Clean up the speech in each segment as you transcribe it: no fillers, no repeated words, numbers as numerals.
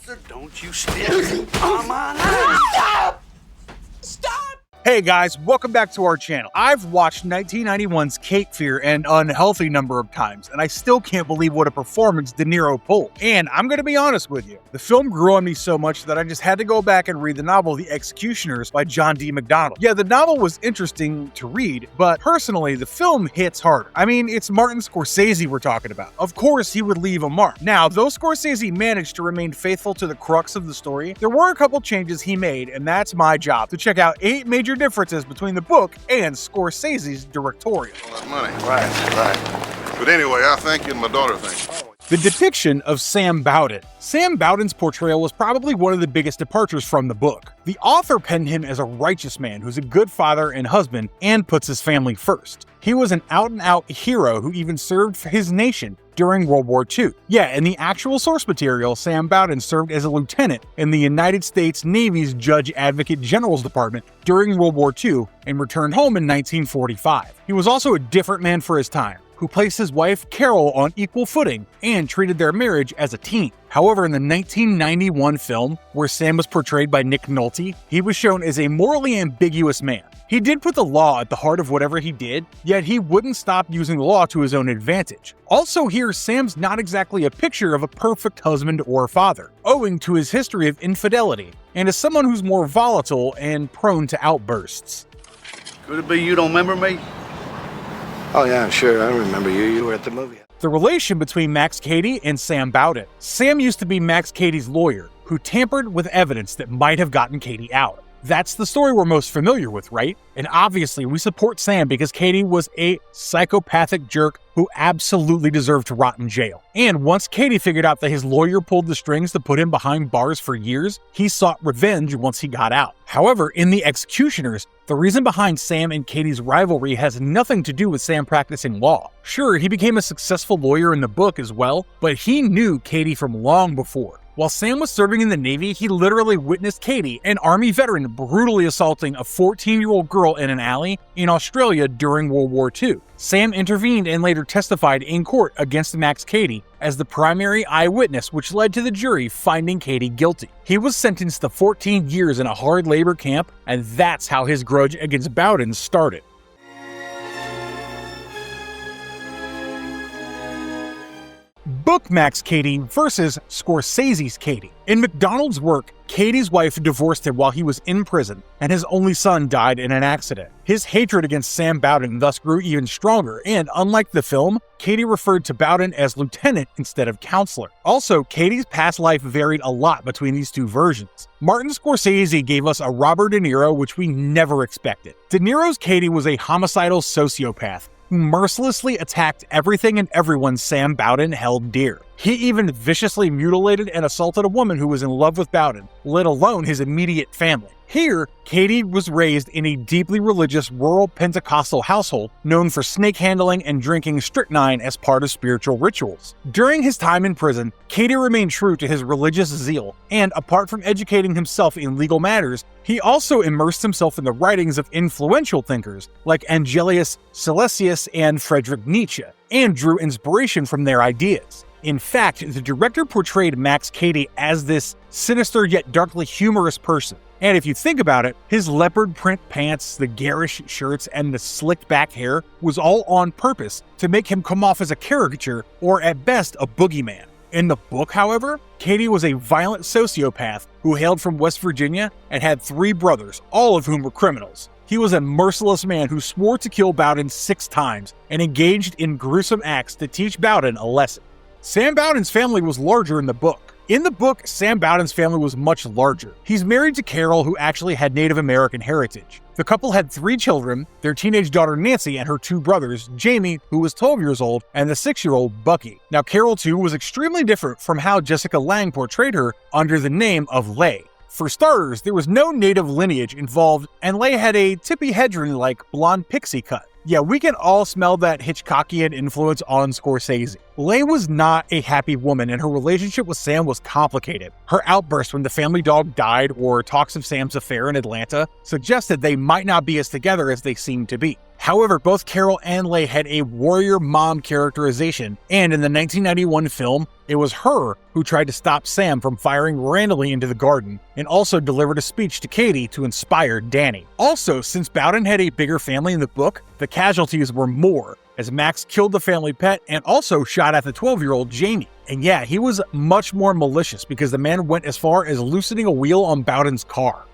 So don't you step on my line. Stop! Stop! Hey guys, welcome back to our channel. I've watched 1991's Cape Fear an unhealthy number of times, and I still can't believe what a performance De Niro pulled. And I'm gonna be honest with you, the film grew on me so much that I just had to go back and read the novel The Executioners by John D. MacDonald. Yeah, the novel was interesting to read, but personally, the film hits harder. I mean, it's Martin Scorsese we're talking about. Of course, he would leave a mark. Now, though Scorsese managed to remain faithful to the crux of the story, there were a couple changes he made, and that's my job, to check out 8 major differences between the book and Scorsese's directorial. All that money. Right. But anyway, I thank you and my daughter thanks you. The depiction of Sam Bowden. Sam Bowden's portrayal was probably one of the biggest departures from the book. The author penned him as a righteous man who's a good father and husband and puts his family first. He was an out-and-out hero who even served for his nation during World War II. Yeah, in the actual source material, Sam Bowden served as a lieutenant in the United States Navy's Judge Advocate General's Department during World War II and returned home in 1945. He was also a different man for his time, who placed his wife Carol on equal footing and treated their marriage as a team. However, in the 1991 film, where Sam was portrayed by Nick Nolte, he was shown as a morally ambiguous man. He did put the law at the heart of whatever he did, yet he wouldn't stop using the law to his own advantage. Also here, Sam's not exactly a picture of a perfect husband or father, owing to his history of infidelity, and is someone who's more volatile and prone to outbursts. Could it be you don't remember me? Oh yeah, sure, I remember you. You were at the movie. The relation between Max Cady and Sam Bowden. Sam used to be Max Cady's lawyer, who tampered with evidence that might have gotten Cady out. That's the story we're most familiar with, right? And obviously, we support Sam because Cady was a psychopathic jerk who absolutely deserved to rot in jail. And once Cady figured out that his lawyer pulled the strings to put him behind bars for years, he sought revenge once he got out. However, in The Executioners, the reason behind Sam and Cady's rivalry has nothing to do with Sam practicing law. Sure, he became a successful lawyer in the book as well, but he knew Cady from long before. While Sam was serving in the Navy, he literally witnessed Cady, an Army veteran, brutally assaulting a 14-year-old girl in an alley in Australia during World War II. Sam intervened and later testified in court against Max Cady as the primary eyewitness, which led to the jury finding Cady guilty. He was sentenced to 14 years in a hard labor camp, and that's how his grudge against Bowden started. Book Max Cady versus Scorsese's Cady. In MacDonald's work, Cady's wife divorced him while he was in prison, and his only son died in an accident. His hatred against Sam Bowden thus grew even stronger, and unlike the film, Cady referred to Bowden as lieutenant instead of counselor. Also, Cady's past life varied a lot between these two versions. Martin Scorsese gave us a Robert De Niro, which we never expected. De Niro's Cady was a homicidal sociopath who mercilessly attacked everything and everyone Sam Bowden held dear. He even viciously mutilated and assaulted a woman who was in love with Bowden, let alone his immediate family. Here, Cady was raised in a deeply religious rural Pentecostal household known for snake handling and drinking strychnine as part of spiritual rituals. During his time in prison, Cady remained true to his religious zeal, and apart from educating himself in legal matters, he also immersed himself in the writings of influential thinkers like Angelus Silesius and Friedrich Nietzsche, and drew inspiration from their ideas. In fact, the director portrayed Max Cady as this sinister yet darkly humorous person. And if you think about it, his leopard print pants, the garish shirts, and the slicked back hair was all on purpose to make him come off as a caricature, or at best, a boogeyman. In the book, however, Cady was a violent sociopath who hailed from West Virginia and had 3 brothers, all of whom were criminals. He was a merciless man who swore to kill Bowden 6 times and engaged in gruesome acts to teach Bowden a lesson. Sam Bowden's family was larger in the book. In the book, Sam Bowden's family was much larger. He's married to Carol, who actually had Native American heritage. The couple had 3 children, their teenage daughter Nancy and her 2 brothers, Jamie, who was 12 years old, and the 6-year-old Bucky. Now, Carol, too, was extremely different from how Jessica Lange portrayed her under the name of Leigh. For starters, there was no native lineage involved, and Leigh had a Tippi Hedren-like blonde pixie cut. Yeah, we can all smell that Hitchcockian influence on Scorsese. Leigh was not a happy woman, and her relationship with Sam was complicated. Her outburst when the family dog died, or talks of Sam's affair in Atlanta, suggested they might not be as together as they seemed to be. However, both Carol and Leigh had a warrior mom characterization, and in the 1991 film, it was her who tried to stop Sam from firing randomly into the garden, and also delivered a speech to Cady to inspire Danny. Also, since Bowden had a bigger family in the book, the casualties were more, as Max killed the family pet and also shot at the 12-year-old Jamie. And yeah, he was much more malicious because the man went as far as loosening a wheel on Bowden's car.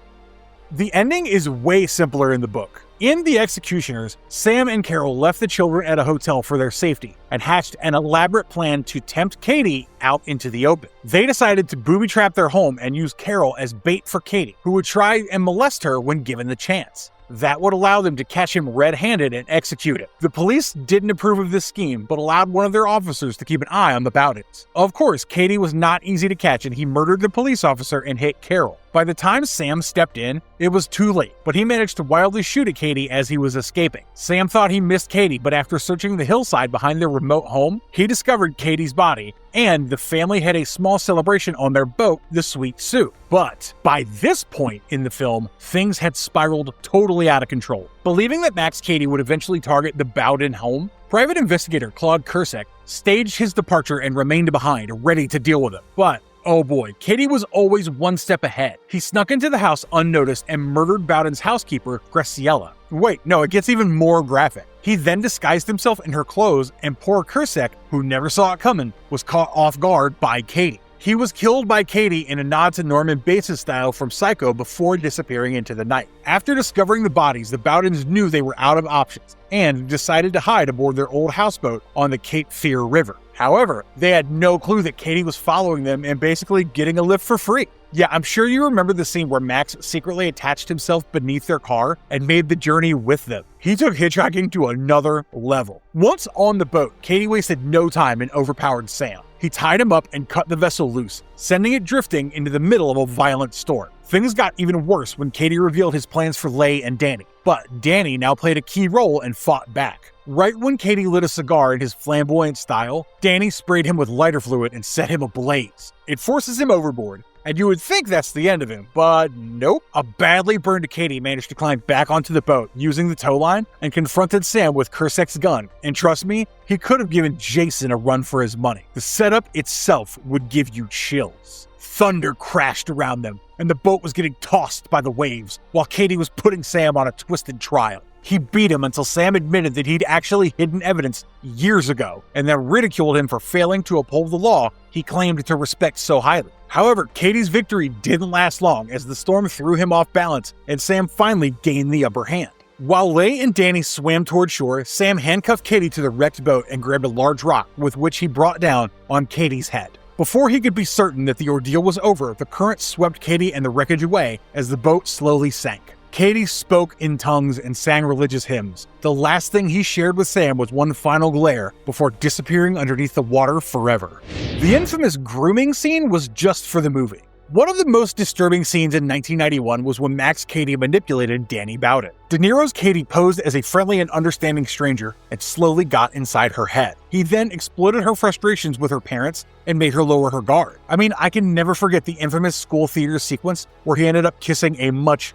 The ending is way simpler in the book. In The Executioners, Sam and Carol left the children at a hotel for their safety and hatched an elaborate plan to tempt Cady out into the open. They decided to booby-trap their home and use Carol as bait for Cady, who would try and molest her when given the chance. That would allow them to catch him red-handed and execute him. The police didn't approve of this scheme, but allowed one of their officers to keep an eye on the Bowdens. Of course, Cady was not easy to catch, and he murdered the police officer and hit Carol. By the time Sam stepped in, it was too late, but he managed to wildly shoot at Cady as he was escaping. Sam thought he missed Cady, but after searching the hillside behind their remote home, he discovered Cady's body, and the family had a small celebration on their boat, the Sweet Soup. But by this point in the film, things had spiraled totally out of control. Believing that Max Cady would eventually target the Bowden home, private investigator Claude Kursak staged his departure and remained behind, ready to deal with him. But oh boy, Cady was always one step ahead. He snuck into the house unnoticed and murdered Bowden's housekeeper, Graciela. Wait, no, it gets even more graphic. He then disguised himself in her clothes, and poor Kursak, who never saw it coming, was caught off guard by Cady. He was killed by Cady in a nod to Norman Bates' style from Psycho before disappearing into the night. After discovering the bodies, the Bowdens knew they were out of options and decided to hide aboard their old houseboat on the Cape Fear River. However, they had no clue that Cady was following them and basically getting a lift for free. Yeah, I'm sure you remember the scene where Max secretly attached himself beneath their car and made the journey with them. He took hitchhiking to another level. Once on the boat, Cady wasted no time and overpowered Sam. He tied him up and cut the vessel loose, sending it drifting into the middle of a violent storm. Things got even worse when Cady revealed his plans for Leigh and Danny, but Danny now played a key role and fought back. Right when Cady lit a cigar in his flamboyant style, Danny sprayed him with lighter fluid and set him ablaze. It forces him overboard, and you would think that's the end of him, but nope. A badly burned Cady managed to climb back onto the boat using the tow line and confronted Sam with Kursak's gun. And trust me, he could have given Jason a run for his money. The setup itself would give you chills. Thunder crashed around them, and the boat was getting tossed by the waves, while Cady was putting Sam on a twisted trial. He beat him until Sam admitted that he'd actually hidden evidence years ago, and then ridiculed him for failing to uphold the law he claimed to respect so highly. However, Cady's victory didn't last long, as the storm threw him off balance, and Sam finally gained the upper hand. While Leigh and Danny swam toward shore, Sam handcuffed Cady to the wrecked boat and grabbed a large rock, with which he brought down on Cady's head. Before he could be certain that the ordeal was over, the current swept Cady and the wreckage away as the boat slowly sank. Cady spoke in tongues and sang religious hymns. The last thing he shared with Sam was one final glare before disappearing underneath the water forever. The infamous grooming scene was just for the movie. One of the most disturbing scenes in 1991 was when Max Cady manipulated Danny Bowden. De Niro's Cady posed as a friendly and understanding stranger and slowly got inside her head. He then exploited her frustrations with her parents and made her lower her guard. I mean, I can never forget the infamous school theater sequence where he ended up kissing a much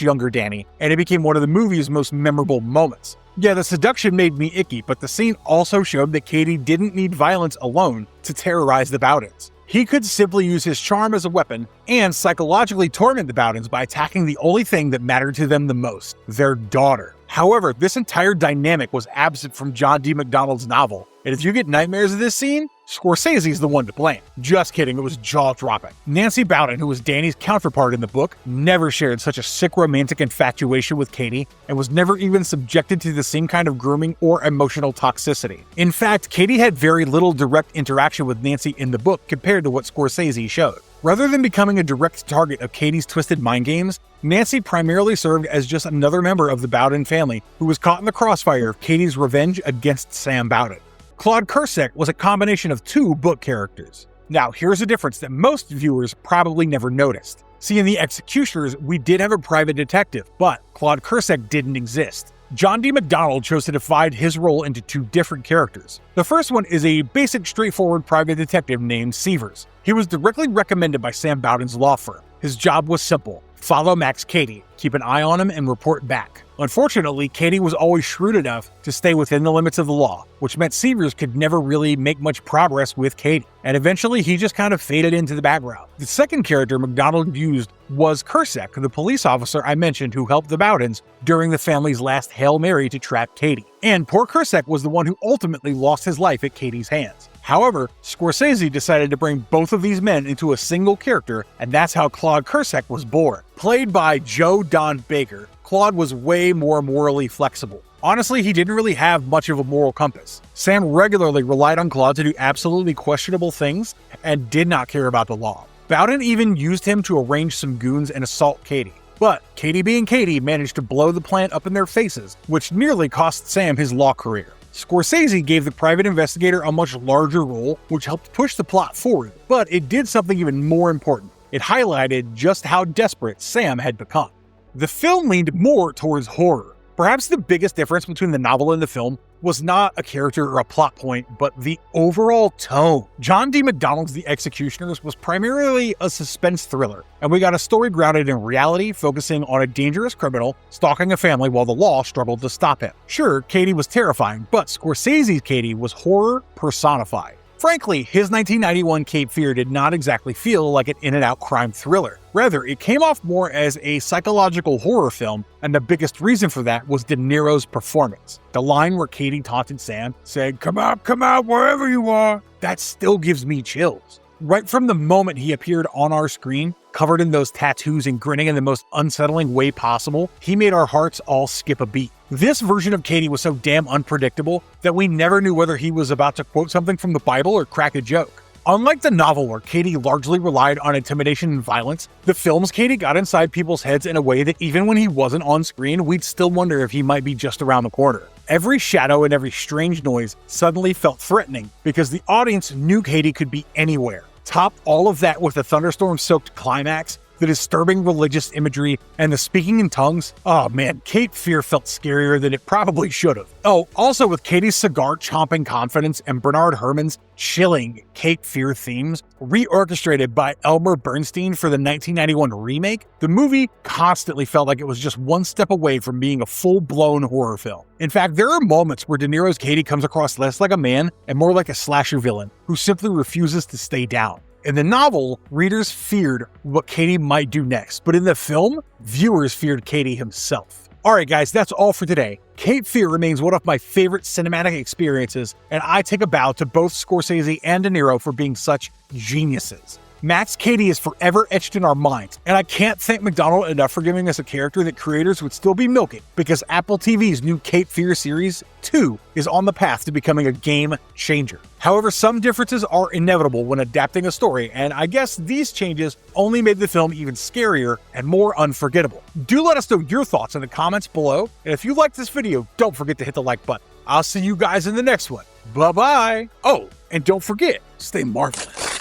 younger Danny, and it became one of the movie's most memorable moments. Yeah, the seduction made me icky, but the scene also showed that Cady didn't need violence alone to terrorize the Bowdens. He could simply use his charm as a weapon and psychologically torment the Bowdens by attacking the only thing that mattered to them the most, their daughter. However, this entire dynamic was absent from John D. MacDonald's novel, and if you get nightmares of this scene, Scorsese's the one to blame. Just kidding, it was jaw-dropping. Nancy Bowden, who was Danny's counterpart in the book, never shared such a sick romantic infatuation with Cady and was never even subjected to the same kind of grooming or emotional toxicity. In fact, Cady had very little direct interaction with Nancy in the book compared to what Scorsese showed. Rather than becoming a direct target of Cady's twisted mind games, Nancy primarily served as just another member of the Bowden family who was caught in the crossfire of Cady's revenge against Sam Bowden. Claude Kursak was a combination of two book characters. Now, here's a difference that most viewers probably never noticed. See, in The Executioners, we did have a private detective, but Claude Kursak didn't exist. John D. MacDonald chose to divide his role into two different characters. The first one is a basic, straightforward private detective named Severs. He was directly recommended by Sam Bowden's law firm. His job was simple: follow Max Cady, keep an eye on him, and report back. Unfortunately, Cady was always shrewd enough to stay within the limits of the law, which meant Severs could never really make much progress with Cady, and eventually he just kind of faded into the background. The second character MacDonald used was crux, the police officer I mentioned who helped the Bowdens during the family's last Hail Mary to trap Cady. And poor crux was the one who ultimately lost his life at Cady's hands. However, Scorsese decided to bring both of these men into a single character, and that's how Claude crux was born. Played by Joe Don Baker, Claude was way more morally flexible. Honestly, he didn't really have much of a moral compass. Sam regularly relied on Claude to do absolutely questionable things and did not care about the law. Bowden even used him to arrange some goons and assault Cady. But Cady being Cady managed to blow the plant up in their faces, which nearly cost Sam his law career. Scorsese gave the private investigator a much larger role, which helped push the plot forward, but it did something even more important. It highlighted just how desperate Sam had become. The film leaned more towards horror. Perhaps the biggest difference between the novel and the film was not a character or a plot point, but the overall tone. John D. MacDonald's The Executioners was primarily a suspense thriller, and we got a story grounded in reality, focusing on a dangerous criminal stalking a family while the law struggled to stop him. Sure, Cady was terrifying, but Scorsese's Cady was horror personified. Frankly, his 1991 Cape Fear did not exactly feel like an in-and-out crime thriller. Rather, it came off more as a psychological horror film, and the biggest reason for that was De Niro's performance. The line where Cady taunted Sam, saying, come out, wherever you are," that still gives me chills. Right from the moment he appeared on our screen, covered in those tattoos and grinning in the most unsettling way possible, he made our hearts all skip a beat. This version of Cady was so damn unpredictable that we never knew whether he was about to quote something from the Bible or crack a joke. Unlike the novel where Cady largely relied on intimidation and violence, the film's Cady got inside people's heads in a way that even when he wasn't on screen, we'd still wonder if he might be just around the corner. Every shadow and every strange noise suddenly felt threatening because the audience knew Cady could be anywhere. Top all of that with a thunderstorm-soaked climax, the disturbing religious imagery, and the speaking in tongues. Oh man, Cape Fear felt scarier than it probably should have. Oh, also with Cady's cigar-chomping confidence and Bernard Herrmann's chilling Cape Fear themes, reorchestrated by Elmer Bernstein for the 1991 remake, the movie constantly felt like it was just one step away from being a full-blown horror film. In fact, there are moments where De Niro's Cady comes across less like a man and more like a slasher villain who simply refuses to stay down. In the novel, readers feared what Cady might do next, but in the film, viewers feared Cady himself. Alright guys, that's all for today. Cape Fear remains one of my favorite cinematic experiences, and I take a bow to both Scorsese and De Niro for being such geniuses. Max Cady is forever etched in our minds, and I can't thank MacDonald enough for giving us a character that creators would still be milking, because Apple TV's new Cape Fear series 2 is on the path to becoming a game changer. However, some differences are inevitable when adapting a story, and I guess these changes only made the film even scarier and more unforgettable. Do let us know your thoughts in the comments below, and if you liked this video, don't forget to hit the like button. I'll see you guys in the next one. Bye-bye! Oh, and don't forget, stay marvelous.